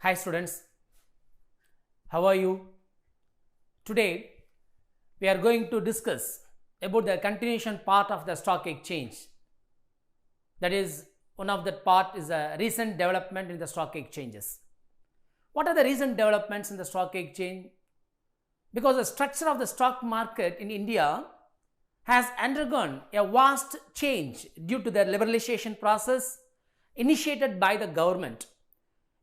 Hi students, how are you? Today we are going to discuss about the continuation part of the stock exchange. That is, one of that part is a recent development in the stock exchanges. What are the recent developments in the stock exchange? Because the structure of the stock market in India has undergone a vast change due to the liberalization process initiated by the government.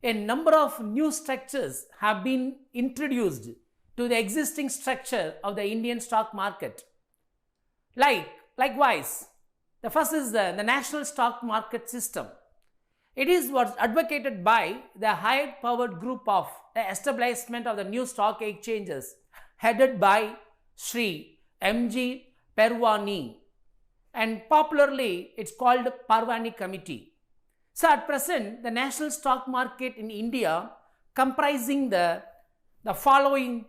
A number of new structures have been introduced to the existing structure of the Indian stock market. Likewise, the first is the national stock market system. It is what's advocated by the high-powered group of the establishment of the new stock exchanges headed by Sri M.G. Parvani, and popularly it's called Parvani Committee. So at present, the national stock market in India comprising the following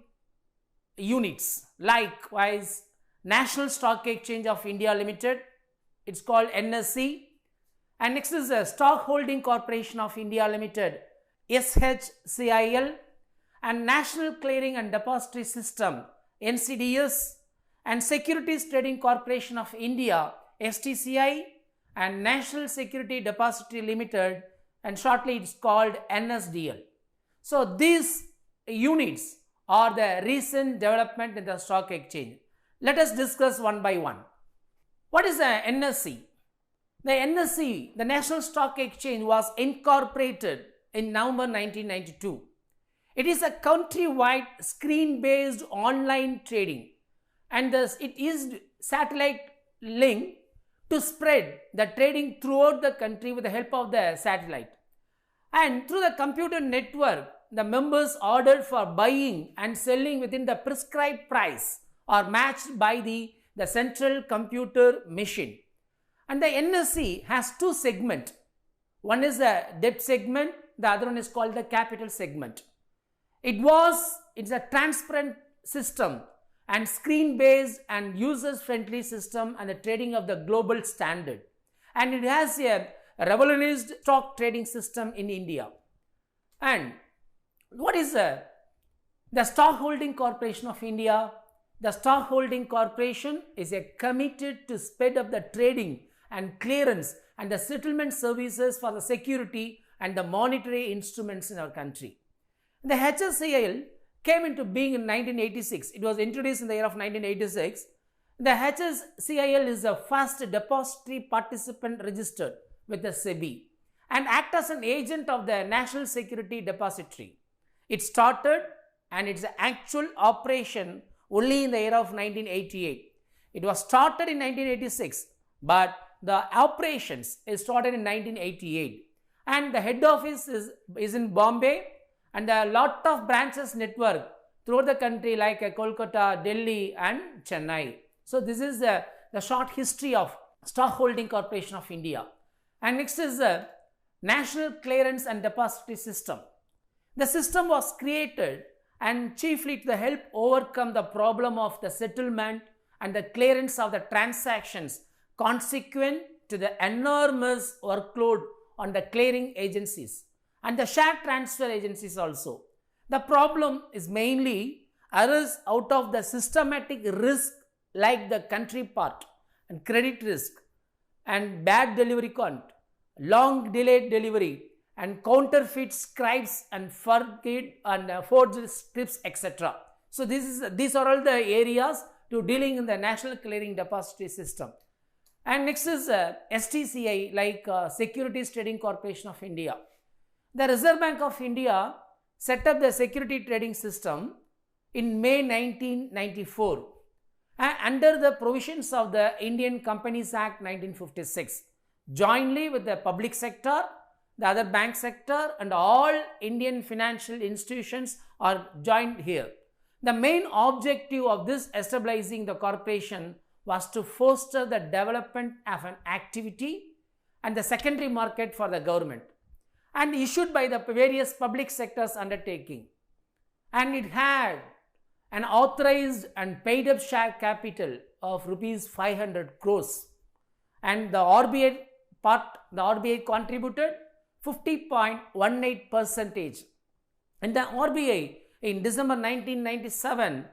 units. Likewise, National Stock Exchange of India Limited, it's called NSE, and next is the Stock Holding Corporation of India Limited, SHCIL, and National Clearing and Depository System, NCDS, and Securities Trading Corporation of India, STCI, and National Security Depository Limited, and shortly it's called NSDL. So these units are the recent development in the stock exchange. Let us discuss one by one. What is the NSE? The NSE, the National Stock Exchange, was incorporated in November 1992. It is a countrywide screen-based online trading, and thus it is satellite link to spread the trading throughout the country with the help of the satellite. And through the computer network, the members ordered for buying and selling within the prescribed price are matched by the central computer machine. And the NSE has two segments. One is the debt segment, the other one is called the capital segment. It's a transparent system and screen-based and users-friendly system and the trading of the global standard. And it has a revolutionized stock trading system in India. And what is the Stock Holding Corporation of India? The Stock Holding Corporation is committed to speed up the trading and clearance and the settlement services for the security and the monetary instruments in our country. The HSCIL came into being in 1986. It was introduced in the year of 1986. The HSCIL is the first depository participant registered with the SEBI and act as an agent of the National Security Depository. It started and its actual operation only in the year of 1988. It was started in 1986, but the operations started in 1988. And the head office is in Bombay, and a lot of branches network throughout the country like Kolkata, Delhi and Chennai. So this is the short history of Stock Holding Corporation of India. And next is the National Clearance and Depository System. The system was created and chiefly to help overcome the problem of the settlement and the clearance of the transactions consequent to the enormous workload on the clearing agencies and the share transfer agencies also. The problem is mainly arose out of the systematic risk like the country part and credit risk and bad delivery count, long delayed delivery and counterfeit scribes and forged scripts, etc. So these are all the areas to dealing in the National Clearing Depository System. And next is STCI, like Securities Trading Corporation of India. The Reserve Bank of India set up the security trading system in May 1994 under the provisions of the Indian Companies Act 1956, jointly with the public sector, the other bank sector and all Indian financial institutions are joined here. The main objective of this establishing the corporation was to foster the development of an activity and the secondary market for the government, and issued by the various public sectors undertaking. And it had an authorized and paid up share capital of rupees 500 crores. And the RBI contributed 50.18%. And the RBI in December 1997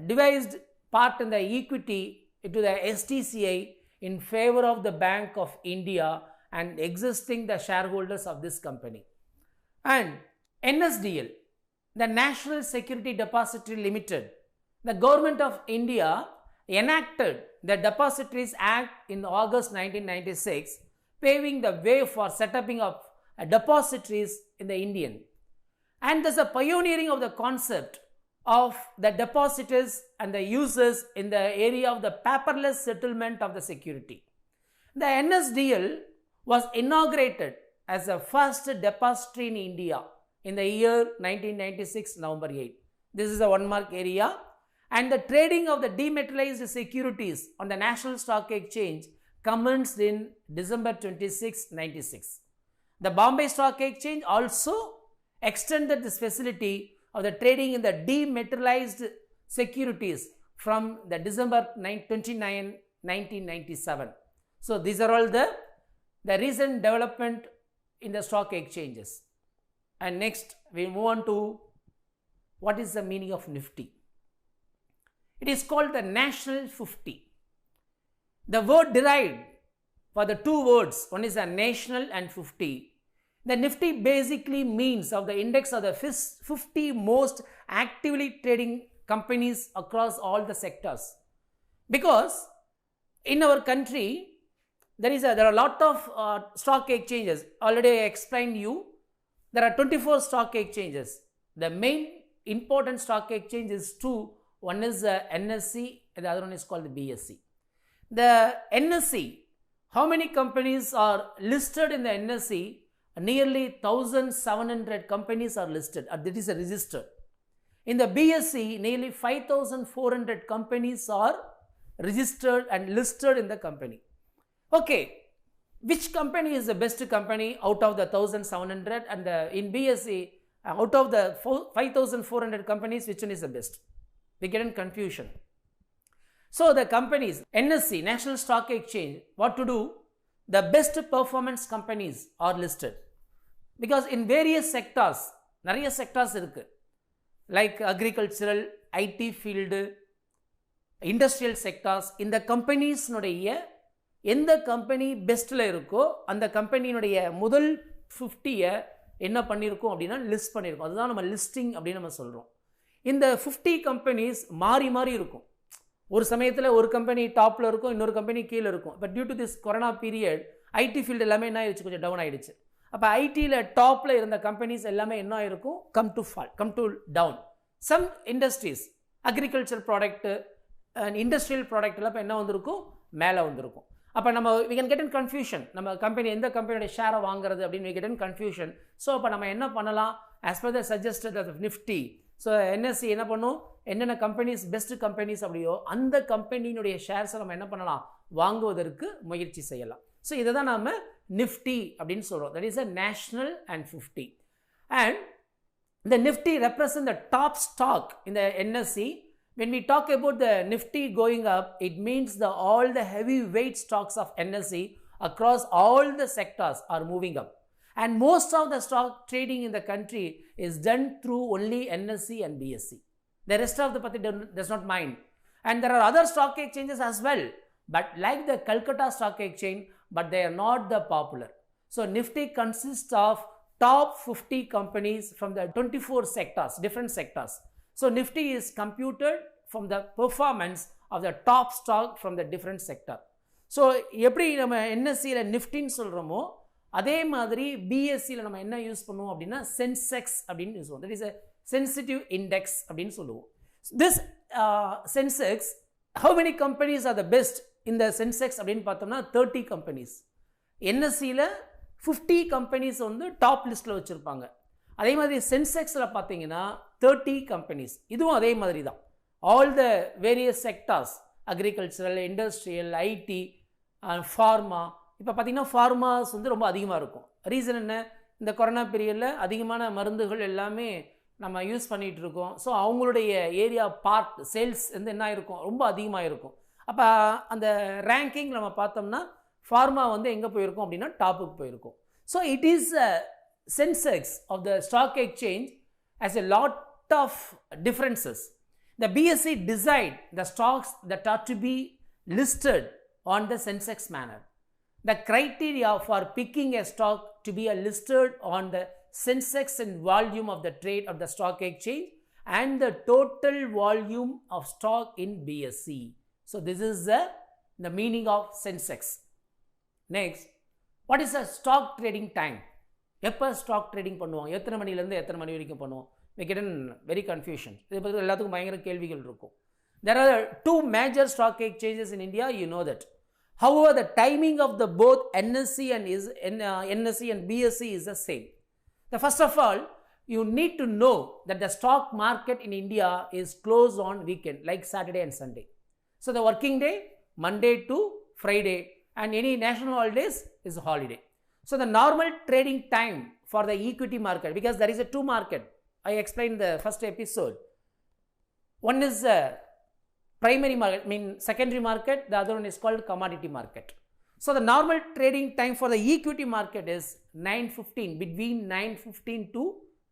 devised part in the equity to the STCI in favor of the Bank of India and existing the shareholders of this company. And NSDL, the National Security Depository Limited, the government of India enacted the Depositories Act in August 1996, paving the way for setting up depositories in the Indian. And there's a pioneering of the concept of the depositors and the users in the area of the paperless settlement of the security. The NSDL was inaugurated as the first depository in India in the year 1996, November 8. This is a 1 mark area. And the trading of the dematerialized securities on the National Stock Exchange commenced in December 26, 96. The Bombay Stock Exchange also extended this facility of the trading in the dematerialized securities from the December 29, 1997. So these are all the recent development in the stock exchanges. And next we move on to what is the meaning of Nifty. It is called the National 50. The word derived for the two words, one is a national and 50. The Nifty basically means of the index of the 50 most actively trading companies across all the sectors. Because in our country, there are a lot of stock exchanges. Already I explained you, there are 24 stock exchanges. The main important stock exchange is two. One is the NSE and the other one is called the BSE. The NSE, how many companies are listed in the NSE? Nearly 1,700 companies are listed, that is a register. In the BSE, nearly 5,400 companies are registered and listed in the company. Okay, which company is the best company out of the 1,700, and in BSE, out of the 5,400 companies, which one is the best? We get in confusion. So the companies, NSE, National Stock Exchange, what to do? The best performance companies are listed. Because in various sectors, nariya sectors irukku, like agricultural, IT field, industrial sectors, in the companies nodaiya எந்த company பெஸ்ட்டில் இருக்கோ அந்த கம்பெனியினுடைய முதல் 50 என்ன பண்ணியிருக்கோம் அப்படின்னா list பண்ணியிருக்கோம். அதுதான் நம்ம லிஸ்டிங் அப்படின்னு நம்ம சொல்கிறோம். இந்த 50 கம்பெனிஸ் மாறி மாறி இருக்கும். ஒரு சமயத்தில் ஒரு கம்பெனி டாப்பில் இருக்கும், இன்னொரு கம்பெனி கீழே இருக்கும். But due to this corona period IT field எல்லாமே என்ன ஆயிடுச்சு, கொஞ்சம் டவுன் ஆகிடுச்சு. அப்போ ஐடியில் டாப்பில் இருந்த கம்பெனிஸ் எல்லாமே என்ன ஆயிருக்கும், come to down. Some industries, agriculture product and industrial product எல்லாம் இப்போ என்ன வந்திருக்கும், மேலே வந்திருக்கும். அப்போ நம்ம we can get in confusion, நம்ம கம்பெனி எந்த கம்பெனியோட ஷேரை வாங்குறது அப்படின்னு we get in confusion. So அப்போ நம்ம என்ன பண்ணலாம், as per the suggested of Nifty, so NSC என்ன பண்ணும், என்னென்ன கம்பெனிஸ் பெஸ்ட் கம்பெனிஸ் அப்படியோ அந்த கம்பெனியினுடைய ஷேர்ஸை நம்ம என்ன பண்ணலாம், வாங்குவதற்கு முயற்சி செய்யலாம். ஸோ இதை தான் நாம் நிஃப்டி அப்படின்னு சொல்கிறோம். That is a national and 50. And the Nifty represent the top stock in the NSE. When we talk about the Nifty going up, it means all the heavyweight stocks of NSE across all the sectors are moving up. And most of the stock trading in the country is done through only NSE and BSE. The rest of the party does not mind. And there are other stock exchanges as well, but like the Calcutta Stock Exchange, but they are not the popular. So Nifty consists of top 50 companies from the 24 sectors, different sectors. So Nifty is computed from the performance of the top stock from the different sector. So எப்படி நம்ம NSEல நிஃப்டின்னு சொல்கிறோமோ அதே மாதிரி BSEல நம்ம என்ன use பண்ணுவோம் அப்படின்னா Sensex அப்படின்னு யூஸ் பண்ணுவோம். That is a sensitive index அப்படின்னு சொல்லுவோம். This Sensex, how many companies are the best in the Sensex அப்படின்னு பார்த்தோம்னா 30 companies. NSEல 50 companies வந்து டாப் லிஸ்ட்டில் வச்சுருப்பாங்க. அதே மாதிரி சென்செக்ஸில் பார்த்தீங்கன்னா 30 கம்பெனிஸ். இதுவும் அதே மாதிரி தான். All the various sectors, agricultural, industrial, IT, pharma. இப்போ பார்த்தீங்கன்னா ஃபார்மாஸ் வந்து ரொம்ப அதிகமாக இருக்கும். ரீசன் என்ன, இந்த கொரோனா பீரியடில் அதிகமான மருந்துகள் எல்லாமே நம்ம யூஸ் பண்ணிகிட்டு இருக்கோம். ஸோ அவங்களுடைய ஏரியா பார்ட் சேல்ஸ் வந்து என்ன இருக்கும், ரொம்ப அதிகமாக இருக்கும். அப்போ அந்த ரேங்கிங் நம்ம பார்த்தோம்னா ஃபார்மா வந்து எங்கே போயிருக்கும் அப்படின்னா டாப்புக்கு போயிருக்கும். So it is Sensex of the stock exchange has a lot of differences. The BSE decide the stocks that are to be listed on the Sensex manner. The criteria for picking a stock to be listed on the Sensex and volume of the trade of the stock exchange and the total volume of stock in BSE. So this is the meaning of Sensex. Next, what is a stock trading time? எப்போ stock trading பண்ணுவோம், எத்தனை மணிலேருந்து எத்தனை மணி வரைக்கும் பண்ணுவோம்? We get in very confusion. இதை பற்றி எல்லாத்துக்கும் பயங்கர கேள்விகள் இருக்கும். There are two major stock exchanges in India, you know that. However, the timing of the both NSE and BSE is the same. The first of all, you need to know that the stock market in India is closed on weekend, like Saturday and Sunday. So the working day, Monday to Friday, and any national holidays is a holiday. So the normal trading time for the equity market, because there is a two market, I explained the first episode. One is primary market, secondary market, the other one is called commodity market. So the normal trading time for the equity market is 9:15, between 9:15 to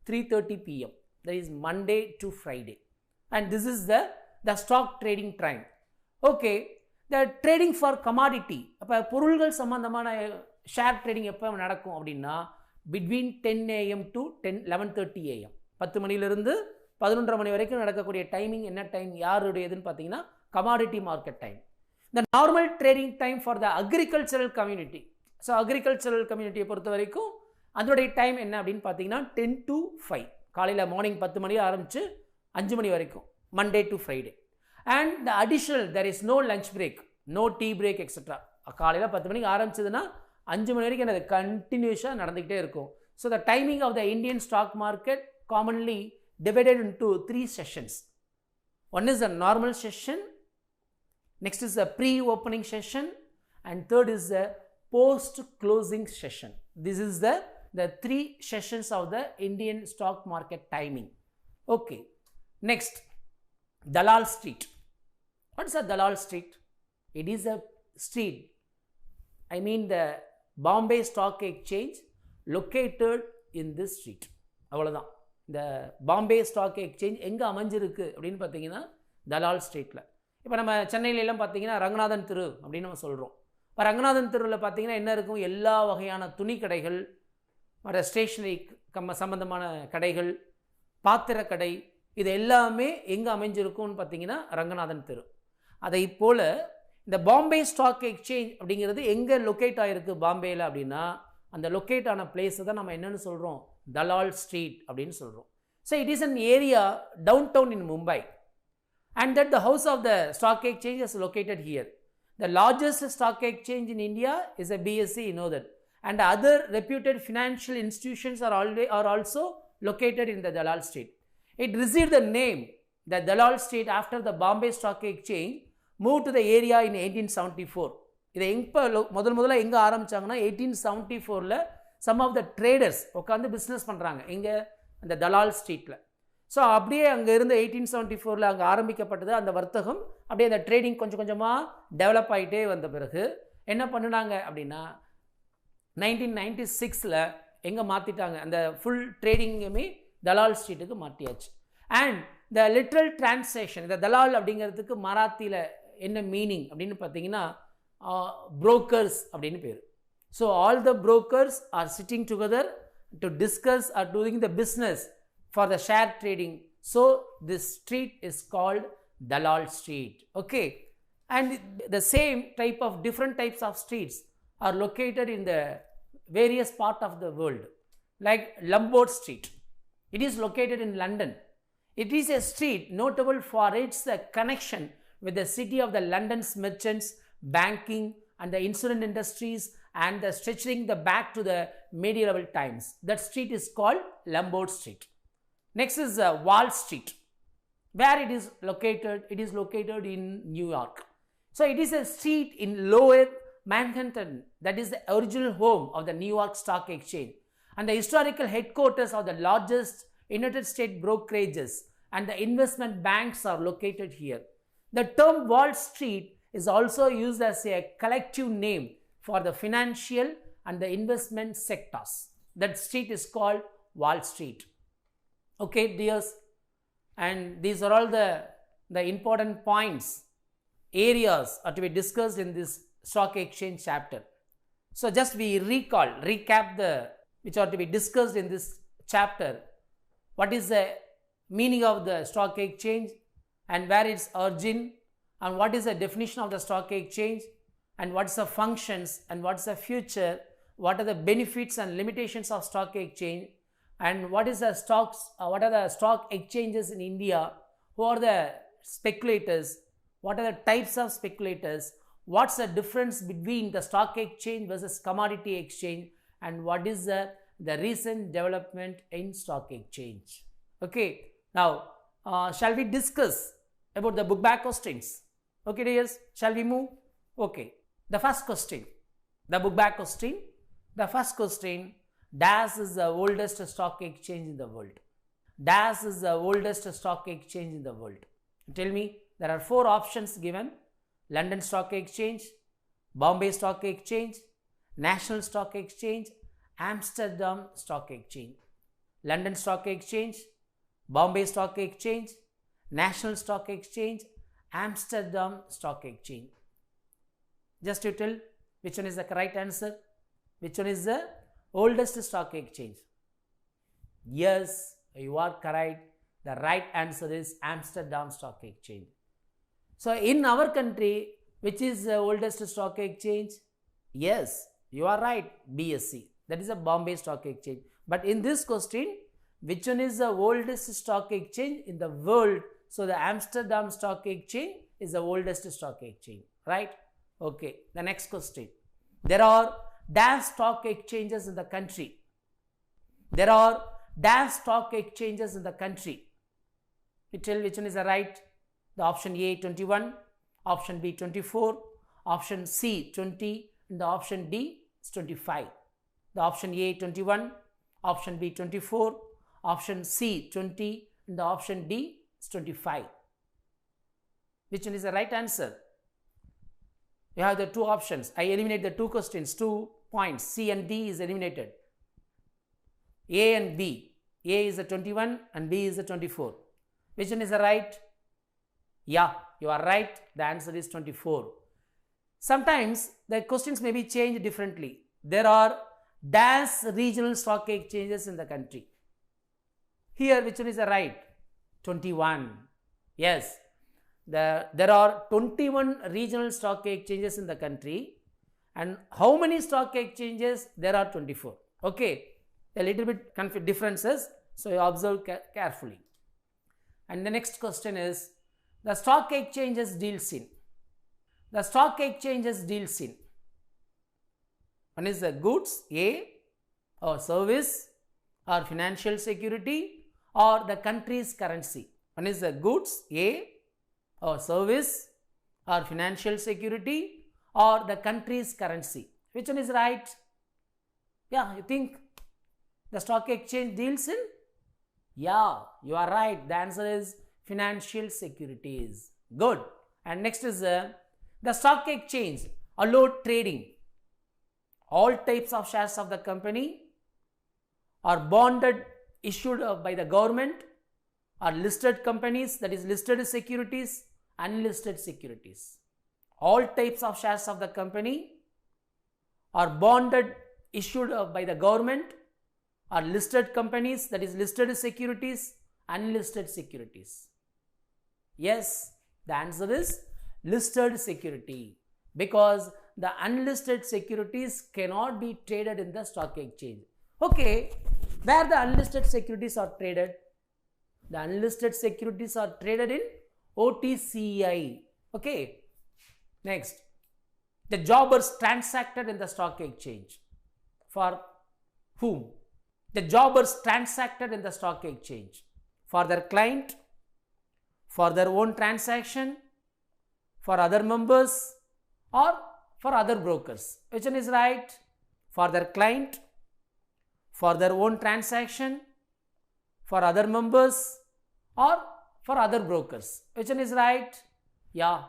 3:30 p.m. That is Monday to Friday. And this is the stock trading time. Okay, the trading for commodity, அப்போ பொருள்கள் சம்பந்தமான share trading எப்போ நடக்கும் அப்படின்னா between 10 AM to 11:30 AM, 10 மணிலிருந்து 11:30 மணி வரைக்கும் நடக்கக்கூடிய timing என்ன டைம், யாருடையதுன்னு பார்த்தீங்கன்னா commodity market time. The normal trading time for the agricultural community. So agricultural community பொறுத்த வரைக்கும் அதோடைய டைம் என்ன அப்படின்னு பார்த்தீங்கன்னா 10 to 5, காலையில் மார்னிங் 10 மணி ஆரம்பித்து 5 மணி வரைக்கும், Monday to Friday. And the additional, there is no lunch break, no tea break, etc. காலையில் 10 மணிக்கு ஆரம்பிச்சதுன்னா 5 மணி வரைக்கும் அது கண்டினியூஸாக நடந்துக்கிட்டே இருக்கும். So the timing of the Indian stock market commonly divided into 3 sessions. One is the normal session, next is the pre-opening session, and third is the post-closing session. This is the 3 sessions of the Indian stock market timing. Okay, next, Dalal Street. What is a Dalal Street? It is a street, I mean the Bombay Stock Exchange located in this street. அவ்வளோதான். இந்த Bombay stock exchange எங்கே அமைஞ்சிருக்கு அப்படின்னு பார்த்தீங்கன்னா தலால் ஸ்ட்ரீட்டில். இப்போ நம்ம சென்னையிலலாம் பார்த்தீங்கன்னா ரங்கநாதன் தெரு அப்படின்னு நம்ம சொல்கிறோம். இப்போ ரங்கநாதன் தெருவில் பார்த்தீங்கன்னா என்ன இருக்கும், எல்லா வகையான துணி கடைகள், மற்ற ஸ்டேஷ்னரி சம்பந்தமான கடைகள், பாத்திர கடை, இது எல்லாமே எங்கே அமைஞ்சிருக்கும்னு பார்த்தீங்கன்னா ரங்கநாதன் தெரு. அதை போல் இந்த பாம்பே ஸ்டாக் எக்ஸ்சேஞ்ச் அப்படிங்கிறது எங்கே லொக்கேட் ஆகிருக்கு பாம்பேயில் அப்படின்னா அந்த லொக்கேட் ஆன பிளேஸை தான் நம்ம என்னென்னு சொல்கிறோம், தலால் ஸ்ட்ரீட் அப்படின்னு சொல்கிறோம். So it is an area downtown in Mumbai, and that the house of the stock exchange is located here. The largest stock exchange in India is a BSE, you know that, and other reputed financial institutions are also located in the Dalal Street. It received the name, the Dalal Street, after the Bombay Stock Exchange moved to the area in 1874. இதை முதல்ல எங்கே ஆரம்பித்தாங்கன்னா 1874ல் some of the traders உட்காந்து business பண்ணுறாங்க எங்கே, அந்த தலால் ஸ்ட்ரீட்டில். So அப்படியே அங்கே இருந்து 1874ல் அங்கே ஆரம்பிக்கப்பட்டது அந்த வர்த்தகம். அப்படியே அந்த ட்ரேடிங் கொஞ்சம் கொஞ்சமாக டெவலப் ஆகிட்டே வந்த பிறகு என்ன பண்ணினாங்க அப்படின்னா 1996ல் எங்கே மாற்றிட்டாங்க, அந்த ஃபுல் ட்ரேடிங்குமே தலால் ஸ்ட்ரீட்டுக்கு மாற்றியாச்சு. அண்ட் த லிட்ரல் டிரான்சாக்ஷன், இந்த தலால் அப்படிங்கிறதுக்கு மராத்தியில் என்ன மீனிங் அப்படின்னு பார்த்தீங்கன்னா புரோக்கர்ஸ் அப்படின்னு பேர். So all the brokers are sitting together to discuss are doing the business for the share trading. So this street is called Dalal Street. Okay, and the same type of different types of streets are located in the various part of the world, like Lombard Street. It is located in London. It is a street notable for its connection with the city of the London's merchants, banking and the insurance industries, and the stretching the back to the medieval times. That street is called Lombard Street. Next is Wall Street. Where it is located? It is located in New York. So it is a street in Lower Manhattan that is the original home of the New York Stock Exchange and the historical headquarters of the largest United States brokerages and the investment banks are located here. The term Wall Street is also used as a collective name for the financial and the investment sectors. That street is called Wall Street. Okay, dears, and these are all the important points, areas are to be discussed in this stock exchange chapter. So just we recap the which are to be discussed in this chapter. What is the meaning of the stock exchange and where its origin, and what is the definition of the stock exchange, and what's the functions, and what's the future, what are the benefits and limitations of stock exchange, and what is the what are the stock exchanges in India, who are the speculators, what are the types of speculators, what's the difference between the stock exchange versus commodity exchange, and what is the recent development in stock exchange. Okay, now shall we discuss about the book back questions? Okay, dears, shall we move? Okay, the first question, the book back question. The first question, DAS is the oldest stock exchange in the world. DAS is the oldest stock exchange in the world. Tell me, there are 4 options given: London Stock Exchange, Bombay Stock Exchange, National Stock Exchange, Amsterdam Stock Exchange. London Stock Exchange, Bombay Stock Exchange, National Stock Exchange, Amsterdam Stock Exchange. Just you tell which one is the correct answer. Which one is the oldest stock exchange? Yes, you are correct. The right answer is Amsterdam Stock Exchange. So in our country, which is the oldest stock exchange? Yes, you are right, BSC. That is a Bombay Stock Exchange. But in this question, which one is the oldest stock exchange in the world? So the Amsterdam Stock Exchange is the oldest stock exchange, right? Okay, the next question. There are DAS stock exchanges in the country. There are DAS stock exchanges in the country. You tell which one is the right. The option A 21, option B 24, option C 20, and the option D is 25. The option A 21, option B 24, option C 20, and the option D is 25. Which one is the right answer? You have the 2 options. I eliminate the 2 questions, 2 points. C and D is eliminated. A and B. A is the 21 and B is the 24. Which one is the right? Yeah, you are right. The answer is 24. Sometimes the questions may be changed differently. There are DAS regional stock exchanges in the country. Here, which one is the right? 21. Yes. There are 21 regional stock exchanges in the country, and how many stock exchanges? There are 24. Okay, a little bit differences, so you observe carefully. And the next question is, the stock exchanges deals in. The stock exchanges deals in. One is the goods, A, or service, or financial security, or the country's currency. One is the goods, A, or service, or financial security, or the country's currency. Which one is right? Yeah, you think the stock exchange deals in? Yeah, you are right. The answer is financial securities. Good. And next is the stock exchange allowed trading. All types of shares of the company are bonded, issued by the government, are listed companies, that is listed securities, unlisted securities. All types of shares of the company are bonded, issued by the government, are listed companies, that is listed securities, unlisted securities. Yes, the answer is listed security, because the unlisted securities cannot be traded in the stock exchange. Okay, where the unlisted securities are traded? The unlisted securities are traded in OTCI. Okay. Next, the jobbers transacted in the stock exchange. For whom? The jobbers transacted in the stock exchange. For their client, for their own transaction, for other members, or for other brokers. Which one is right? For their client, for their own transaction, for other members, or for other brokers. Which one is right? Yeah,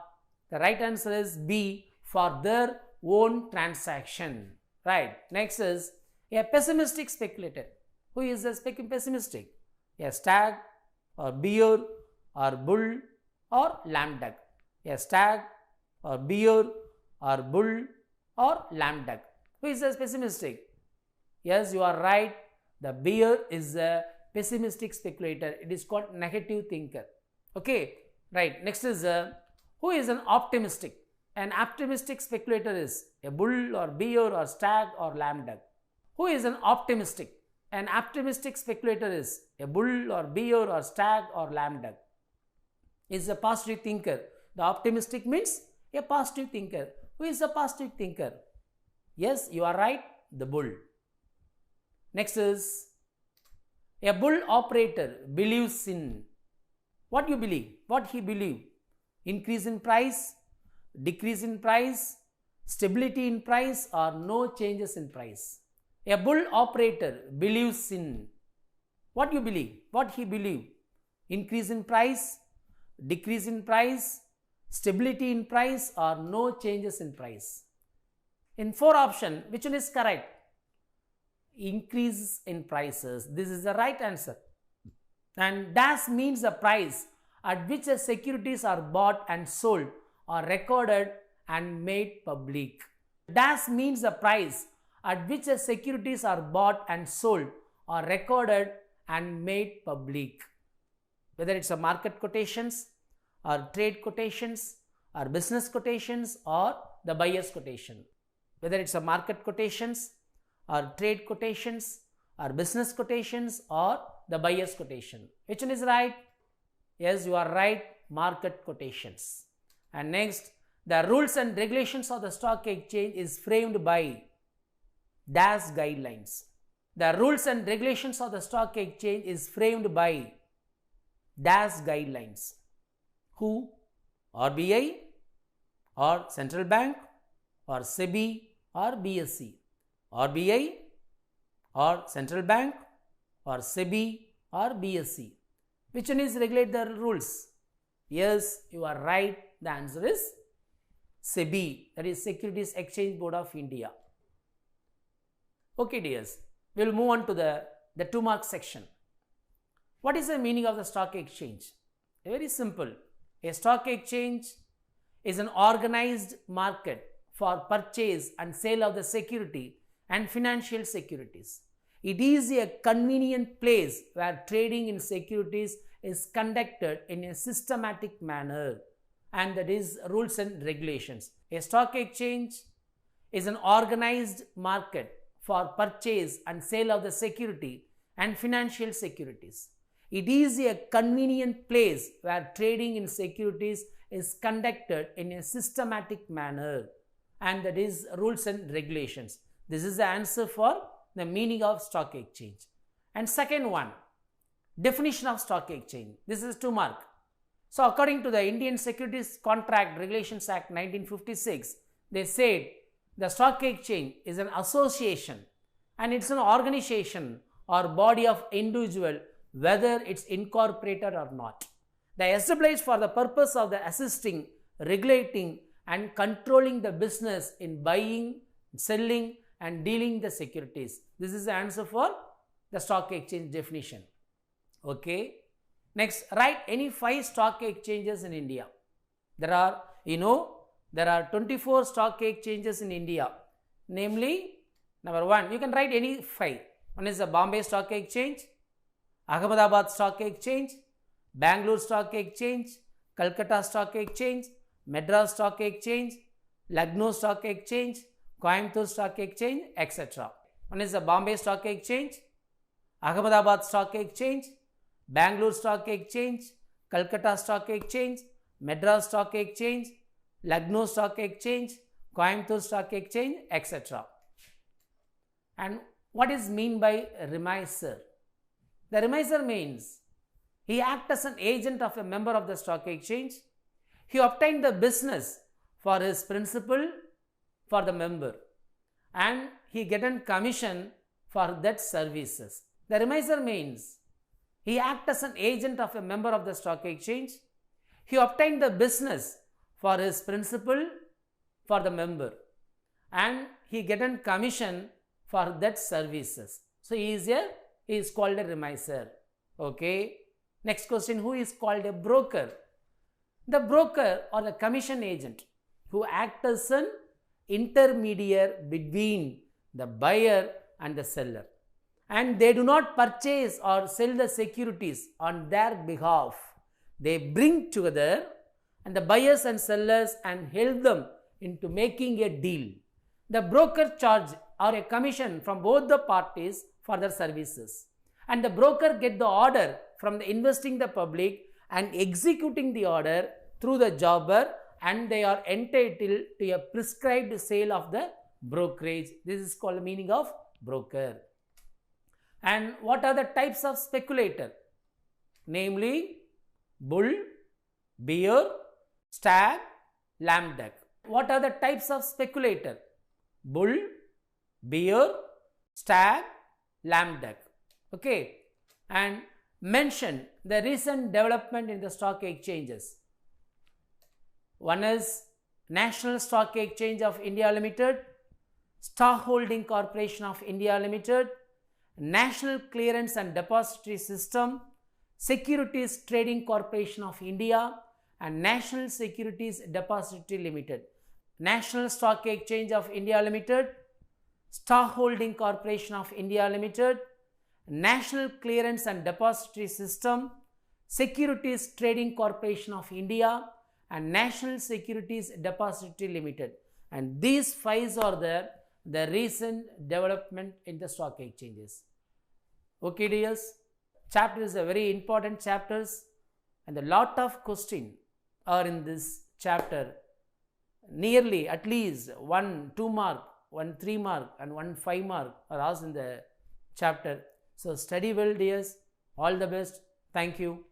the right answer is B, for their own transaction. Right. Next is a pessimistic speculator. Who is a pessimistic? a stag or bear or bull or lamb duck. A stag or bear or bull or lamb duck. Who is the pessimistic? Yes, you are right. The bear is a pessimistic speculator. It is called negative thinker. Okay, right. Next is who is an optimistic? An optimistic speculator is a bull or bear or stag or lamb duck. Who is an optimistic? An optimistic speculator is a bull or bear or stag or lamb duck. Is a positive thinker. The optimistic means a positive thinker. Who is a positive thinker? Yes, you are right, the bull. Next is a bull operator believes in what you believe, what he believe. Increase in price, decrease in price, stability in price or no changes in price. A bull operator believes in what you believe, what he believe. Increase in price, decrease in price, stability in price or no changes in price. In 4 option, which one is correct? Increase in prices. This is the right answer. And dash means the price at which the securities are bought and sold or recorded and made public. Dash means the price at which the securities are bought and sold or recorded and made public. Whether it's a market quotations or trade quotations or business quotations or the buyer's quotation. Whether it's a market quotations or trade quotations or business quotations or the buyer's quotation. Which one is right? Yes, you are right, market quotations. And next, the rules and regulations of the stock exchange is framed by dash guidelines. The rules and regulations of the stock exchange is framed by dash guidelines. Who? RBI or Central Bank or SEBI or BSE. RBI or Central Bank or SEBI or BSE. Which one is regulate the rules? Yes, you are right. The answer is SEBI, that is Securities Exchange Board of India. Okay dears, we will move on to the 2 mark section. What is the meaning of the stock exchange? Very simple. A stock exchange is an organized market for purchase and sale of the security and financial securities. It is a convenient place where trading in securities is conducted in a systematic manner, and that is rules and regulations. A stock exchange is an organized market for purchase and sale of the security and financial securities. It is a convenient place where trading in securities is conducted in a systematic manner, and that is rules and regulations. This is the answer for the meaning of stock exchange. And second one, definition of stock exchange. This is 2 mark. So according to the Indian Securities Contract Regulations Act 1956, they said the stock exchange is an association and it's an organization or body of individual, whether it's incorporated or not. They are established for the purpose of the assisting, regulating and controlling the business in buying, selling and dealing the securities. This is the answer for the stock exchange definition. Okay. Next, write any 5 stock exchanges in India. There are 24 stock exchanges in India. Namely, number 1, you can write any 5. One is the Bombay Stock Exchange, Ahmedabad Stock Exchange, Bangalore Stock Exchange, Calcutta Stock Exchange, Madras Stock Exchange, Lucknow Stock Exchange, Coimbatore Stock Exchange, etc. One is the Bombay Stock Exchange, Ahmedabad Stock Exchange, Bangalore Stock Exchange, Calcutta Stock Exchange, Madras Stock Exchange, Lucknow Stock Exchange, Coimbatore Stock Exchange, etc. And what is mean by remisier? The remisier means he acts as an agent of a member of the stock exchange. He obtained the business for his principal for the member and he get a commission for that services. The remisier means he acts as an agent of a member of the stock exchange. He obtained the business for his principal for the member and he get a commission for that services. So he is called a remisier. Okay. Next question, who is called a broker? The broker or the commission agent who acts as an intermediary between the buyer and the seller, and they do not purchase or sell the securities on their behalf. They bring together and the buyers and sellers and help them into making a deal. The broker charge or a commission from both the parties for their services, and the broker get the order from the investing the public and executing the order through the jobber, and they are entitled to a prescribed sale of the brokerage. This is called the meaning of broker. And what are the types of speculator? Namely, bull, bear, stag, lame duck. What are the types of speculator? Bull, bear, stag, lame duck. Okay. And mention the recent development in the stock exchanges. One is National Stock Exchange of India Limited, Stock Holding Corporation of India Limited, National Clearance and Depository System, Securities Trading Corporation of India, and National Securities Depository Limited. National Stock Exchange of India Limited, Stock Holding Corporation of India Limited, National Clearance and Depository System, Securities Trading Corporation of India, and National Securities Depository Limited. And these five are the recent development in the stock exchanges. Okay dears, chapter is a very important chapters, and a lot of questions are in this chapter. Nearly at least 1 2 mark, 1 3 mark and 1 5 mark are asked in the chapter. So study well dears, all the best. Thank you.